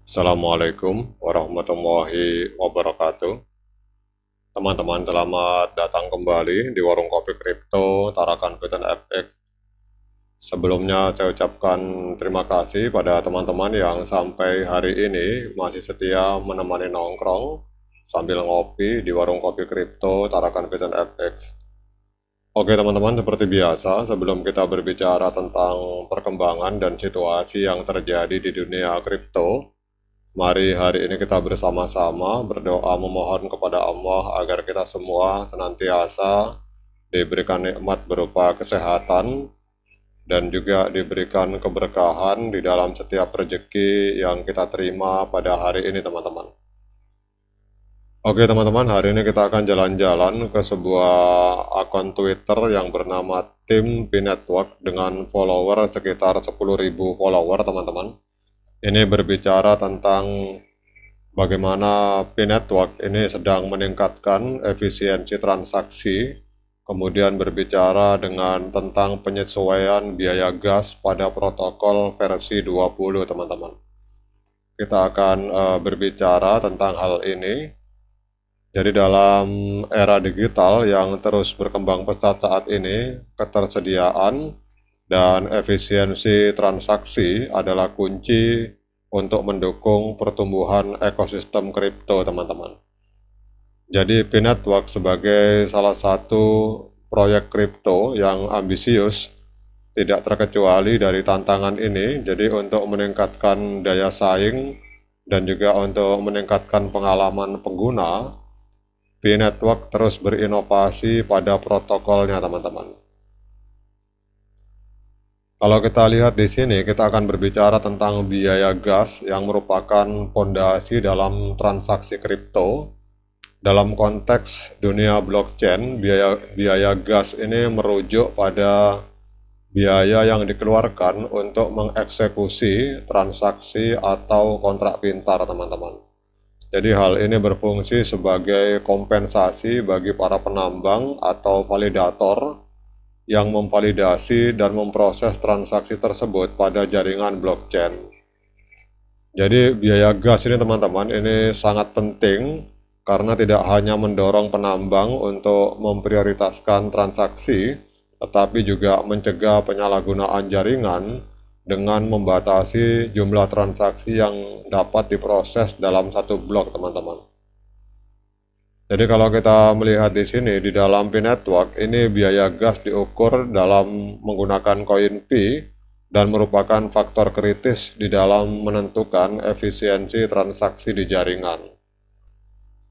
Assalamualaikum warahmatullahi wabarakatuh. Teman-teman, selamat datang kembali di Warung Kopi Kripto Tarakan Python FX. Sebelumnya saya ucapkan terima kasih pada teman-teman yang sampai hari ini masih setia menemani nongkrong sambil ngopi di Warung Kopi Kripto Tarakan Python FX. Oke teman-teman, seperti biasa, sebelum kita berbicara tentang perkembangan dan situasi yang terjadi di dunia kripto, mari hari ini kita bersama-sama berdoa memohon kepada Allah agar kita semua senantiasa diberikan nikmat berupa kesehatan dan juga diberikan keberkahan di dalam setiap rezeki yang kita terima pada hari ini teman-teman. Oke teman-teman, hari ini kita akan jalan-jalan ke sebuah akun Twitter yang bernama Tim P Network dengan follower sekitar 10.000 follower teman-teman. Ini berbicara tentang bagaimana P Network ini sedang meningkatkan efisiensi transaksi, kemudian berbicara tentang penyesuaian biaya gas pada protokol versi 20 teman-teman. Kita akan berbicara tentang hal ini. Jadi dalam era digital yang terus berkembang pesat saat ini, ketersediaan dan efisiensi transaksi adalah kunci untuk mendukung pertumbuhan ekosistem kripto, teman-teman. Jadi P Network sebagai salah satu proyek kripto yang ambisius tidak terkecuali dari tantangan ini. Jadi untuk meningkatkan daya saing dan juga untuk meningkatkan pengalaman pengguna, P Network terus berinovasi pada protokolnya, teman-teman. Kalau kita lihat di sini, kita akan berbicara tentang biaya gas yang merupakan fondasi dalam transaksi kripto. Dalam konteks dunia blockchain, biaya gas ini merujuk pada biaya yang dikeluarkan untuk mengeksekusi transaksi atau kontrak pintar, teman-teman. Jadi hal ini berfungsi sebagai kompensasi bagi para penambang atau validator yang memvalidasi dan memproses transaksi tersebut pada jaringan blockchain. Jadi biaya gas ini teman-teman ini sangat penting karena tidak hanya mendorong penambang untuk memprioritaskan transaksi, tetapi juga mencegah penyalahgunaan jaringan dengan membatasi jumlah transaksi yang dapat diproses dalam satu blok, teman-teman. Jadi kalau kita melihat di sini di dalam P Network ini biaya gas diukur dalam menggunakan koin P dan merupakan faktor kritis di dalam menentukan efisiensi transaksi di jaringan.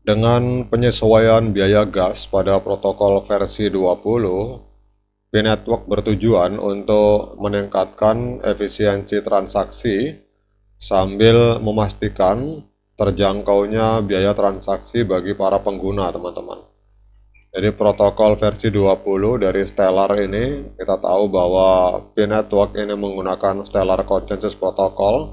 Dengan penyesuaian biaya gas pada protokol versi 20, P Network bertujuan untuk meningkatkan efisiensi transaksi sambil memastikan terjangkaunya biaya transaksi bagi para pengguna, teman-teman. Jadi protokol versi 20 dari Stellar ini, kita tahu bahwa P Network ini menggunakan Stellar Consensus Protocol.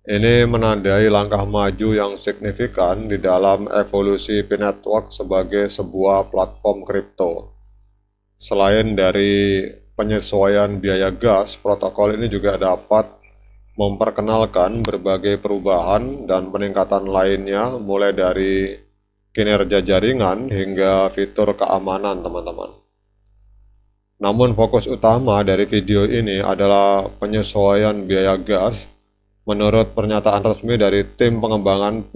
Ini menandai langkah maju yang signifikan di dalam evolusi P Network sebagai sebuah platform kripto. Selain dari penyesuaian biaya gas, protokol ini juga dapat memperkenalkan berbagai perubahan dan peningkatan lainnya, mulai dari kinerja jaringan hingga fitur keamanan, teman-teman. Namun fokus utama dari video ini adalah penyesuaian biaya gas. Menurut pernyataan resmi dari tim pengembangan P,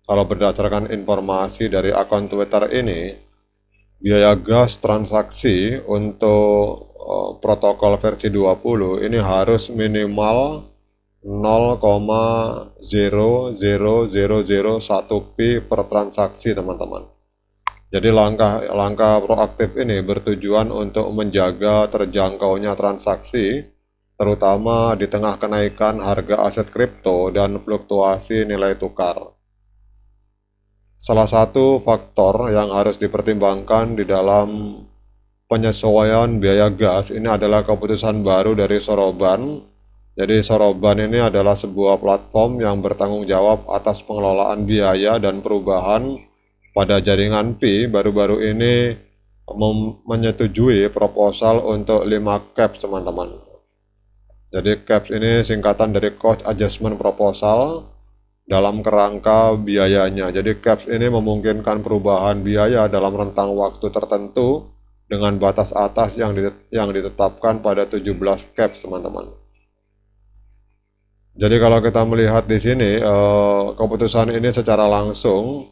kalau berdasarkan informasi dari akun Twitter ini, biaya gas transaksi untuk protokol versi 20 ini harus minimal 0,00001 P per transaksi, teman-teman. Jadi langkah proaktif ini bertujuan untuk menjaga terjangkaunya transaksi, terutama di tengah kenaikan harga aset kripto dan fluktuasi nilai tukar. Salah satu faktor yang harus dipertimbangkan di dalam penyesuaian biaya gas ini adalah keputusan baru dari Soroban. Jadi Soroban ini adalah sebuah platform yang bertanggung jawab atas pengelolaan biaya dan perubahan pada jaringan P. Baru-baru ini menyetujui proposal untuk 5 caps, teman-teman. Jadi caps ini singkatan dari Cost Adjustment Proposal. dalam kerangka biayanya. Jadi caps ini memungkinkan perubahan biaya dalam rentang waktu tertentu dengan batas atas yang ditetapkan pada 17 caps, teman-teman. Jadi kalau kita melihat di sini, keputusan ini secara langsung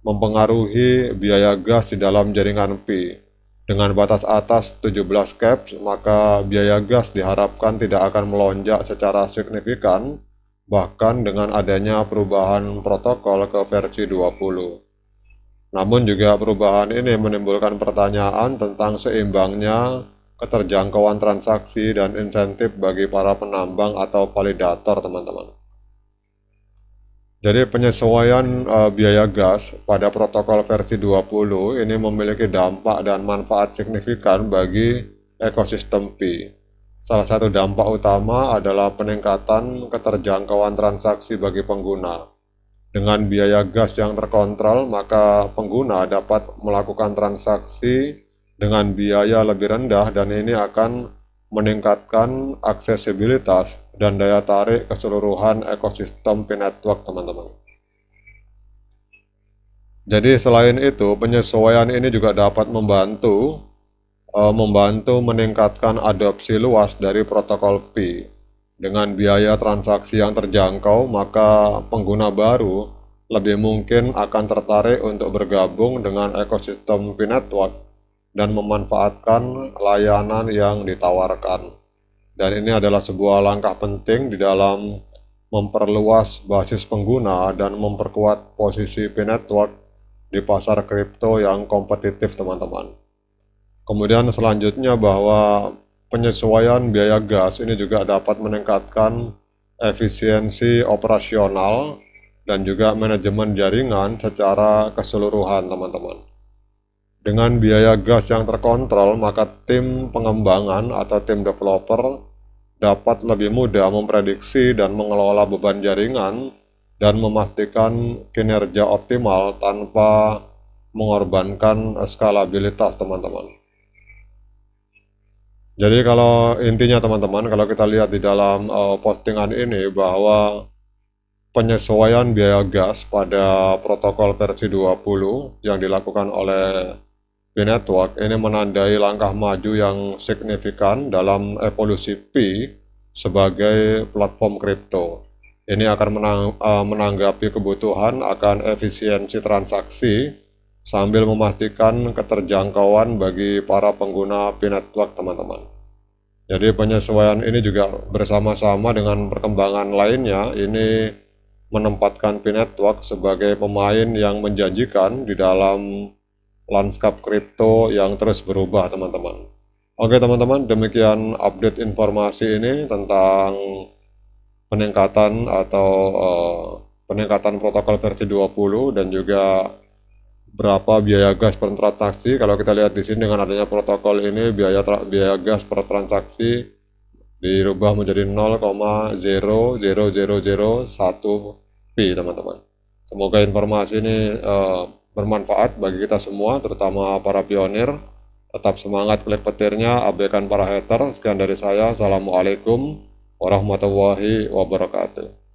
mempengaruhi biaya gas di dalam jaringan P. Dengan batas atas 17 caps, maka biaya gas diharapkan tidak akan melonjak secara signifikan, bahkan dengan adanya perubahan protokol ke versi 20. Namun juga perubahan ini menimbulkan pertanyaan tentang seimbangnya keterjangkauan transaksi dan insentif bagi para penambang atau validator, teman-teman. Jadi penyesuaian biaya gas pada protokol versi 20 ini memiliki dampak dan manfaat signifikan bagi ekosistem P. Salah satu dampak utama adalah peningkatan keterjangkauan transaksi bagi pengguna. Dengan biaya gas yang terkontrol, maka pengguna dapat melakukan transaksi dengan biaya lebih rendah, dan ini akan meningkatkan aksesibilitas dan daya tarik keseluruhan ekosistem P-Network, teman-teman. Jadi selain itu, penyesuaian ini juga dapat membantu meningkatkan adopsi luas dari protokol P. Dengan biaya transaksi yang terjangkau, maka pengguna baru lebih mungkin akan tertarik untuk bergabung dengan ekosistem P-Network dan memanfaatkan layanan yang ditawarkan. Dan ini adalah sebuah langkah penting di dalam memperluas basis pengguna dan memperkuat posisi P-Network di pasar kripto yang kompetitif, teman-teman. Kemudian selanjutnya bahwa penyesuaian biaya gas ini juga dapat meningkatkan efisiensi operasional dan juga manajemen jaringan secara keseluruhan, teman-teman. Dengan biaya gas yang terkontrol, maka tim pengembangan atau tim developer dapat lebih mudah memprediksi dan mengelola beban jaringan dan memastikan kinerja optimal tanpa mengorbankan skalabilitas, teman-teman. Jadi kalau intinya, teman-teman, kalau kita lihat di dalam postingan ini bahwa penyesuaian biaya gas pada protokol versi 20 yang dilakukan oleh P-Network ini menandai langkah maju yang signifikan dalam evolusi P sebagai platform kripto. Ini akan menanggapi kebutuhan akan efisiensi transaksi sambil memastikan keterjangkauan bagi para pengguna P-Network, teman-teman. Jadi penyesuaian ini juga bersama-sama dengan perkembangan lainnya, ini menempatkan P-Network sebagai pemain yang menjanjikan di dalam lanskap kripto yang terus berubah, teman-teman. Oke, teman-teman, demikian update informasi ini tentang peningkatan peningkatan protokol versi 20 dan juga berapa biaya gas per transaksi. Kalau kita lihat di sini dengan adanya protokol ini biaya gas per transaksi dirubah menjadi 0,00001 P, teman-teman. Semoga informasi ini bermanfaat bagi kita semua, terutama para pionir. Tetap semangat, klik petirnya, abaikan para hater. Sekian dari saya. Assalamualaikum warahmatullahi wabarakatuh.